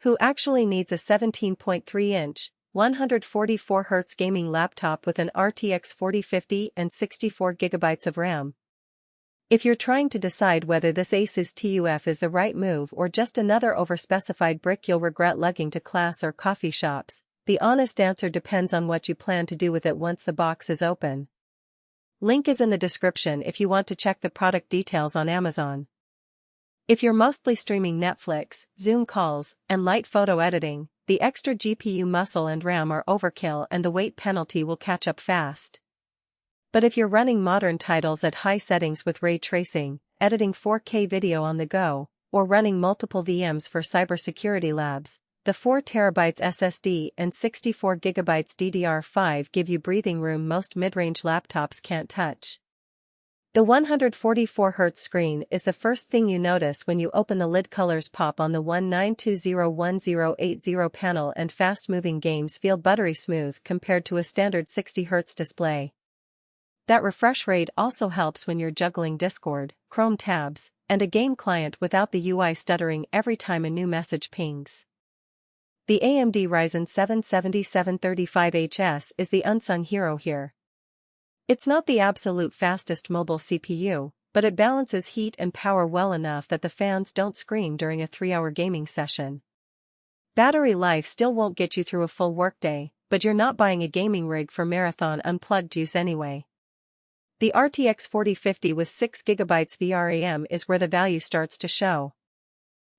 Who actually needs a 17.3-inch, 144Hz gaming laptop with an RTX 4050 and 64GB of RAM? If you're trying to decide whether this ASUS TUF is the right move or just another overspecified brick you'll regret lugging to class or coffee shops, the honest answer depends on what you plan to do with it once the box is open. Link is in the description if you want to check the product details on Amazon. If you're mostly streaming Netflix, Zoom calls, and light photo editing, the extra GPU muscle and RAM are overkill and the weight penalty will catch up fast. But if you're running modern titles at high settings with ray tracing, editing 4K video on the go, or running multiple VMs for cybersecurity labs, the 4TB SSD and 64GB DDR5 give you breathing room most mid-range laptops can't touch. The 144Hz screen is the first thing you notice when you open the lid. Colors pop on the 19201080 panel and fast-moving games feel buttery smooth compared to a standard 60Hz display. That refresh rate also helps when you're juggling Discord, Chrome tabs, and a game client without the UI stuttering every time a new message pings. The AMD Ryzen 7 7735HS is the unsung hero here. It's not the absolute fastest mobile CPU, but it balances heat and power well enough that the fans don't scream during a 3-hour gaming session. Battery life still won't get you through a full workday, but you're not buying a gaming rig for marathon unplugged use anyway. The RTX 4050 with 6GB VRAM is where the value starts to show.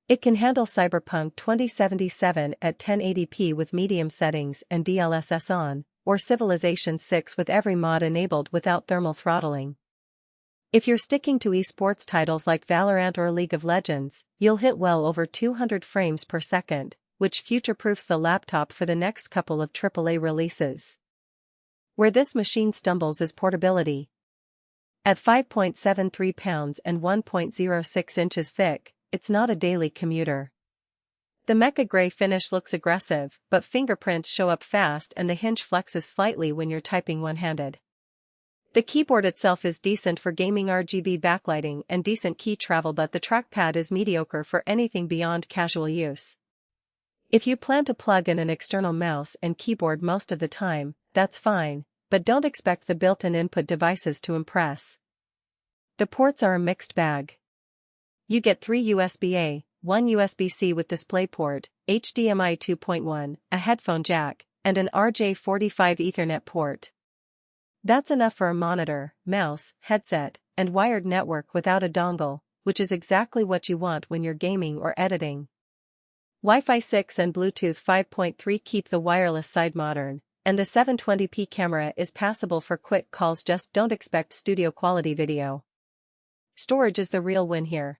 It can handle Cyberpunk 2077 at 1080p with medium settings and DLSS on, or Civilization 6 with every mod enabled without thermal throttling. If you're sticking to esports titles like Valorant or League of Legends, you'll hit well over 200 frames per second, which future-proofs the laptop for the next couple of AAA releases. Where this machine stumbles is portability. At 5.73 pounds and 1.06 inches thick, it's not a daily commuter. The Mecha gray finish looks aggressive, but fingerprints show up fast and the hinge flexes slightly when you're typing one-handed. The keyboard itself is decent for gaming RGB backlighting and decent key travel, but the trackpad is mediocre for anything beyond casual use. If you plan to plug in an external mouse and keyboard most of the time, that's fine, but don't expect the built-in input devices to impress. The ports are a mixed bag. You get 3 USB-A, 1 USB-C with DisplayPort, HDMI 2.1, a headphone jack, and an RJ45 Ethernet port. That's enough for a monitor, mouse, headset, and wired network without a dongle, which is exactly what you want when you're gaming or editing. Wi-Fi 6 and Bluetooth 5.3 keep the wireless side modern, and the 720p camera is passable for quick calls. Just don't expect studio quality video. Storage is the real win here.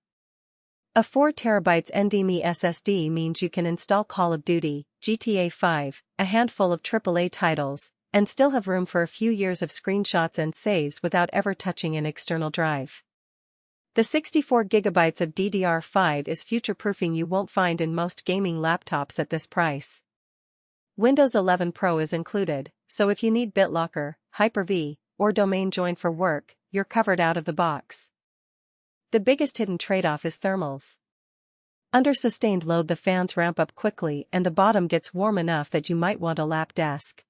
A 4TB NVMe SSD means you can install Call of Duty, GTA 5, a handful of AAA titles, and still have room for a few years of screenshots and saves without ever touching an external drive. The 64GB of DDR5 is future-proofing you won't find in most gaming laptops at this price. Windows 11 Pro is included, so if you need BitLocker, Hyper-V, or Domain Join for work, you're covered out of the box. The biggest hidden trade-off is thermals. Under sustained load the fans ramp up quickly and the bottom gets warm enough that you might want a lap desk.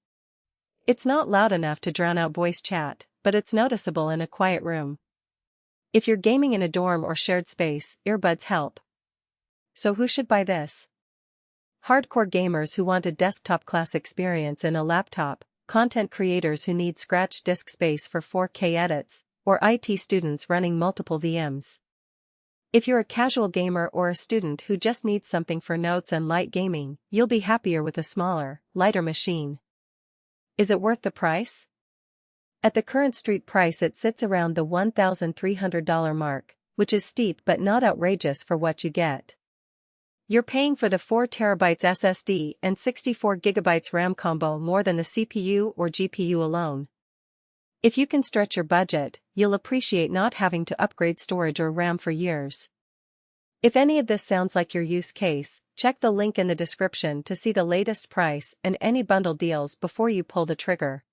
It's not loud enough to drown out voice chat, but it's noticeable in a quiet room. If you're gaming in a dorm or shared space, earbuds help. So who should buy this? Hardcore gamers who want a desktop-class experience in a laptop, content creators who need scratch disk space for 4K edits, or IT students running multiple VMs. If you're a casual gamer or a student who just needs something for notes and light gaming, you'll be happier with a smaller, lighter machine. Is it worth the price? At the current street price it sits around the $1,300 mark, which is steep but not outrageous for what you get. You're paying for the 4TB SSD and 64GB RAM combo more than the CPU or GPU alone. If you can stretch your budget, you'll appreciate not having to upgrade storage or RAM for years. If any of this sounds like your use case, check the link in the description to see the latest price and any bundle deals before you pull the trigger.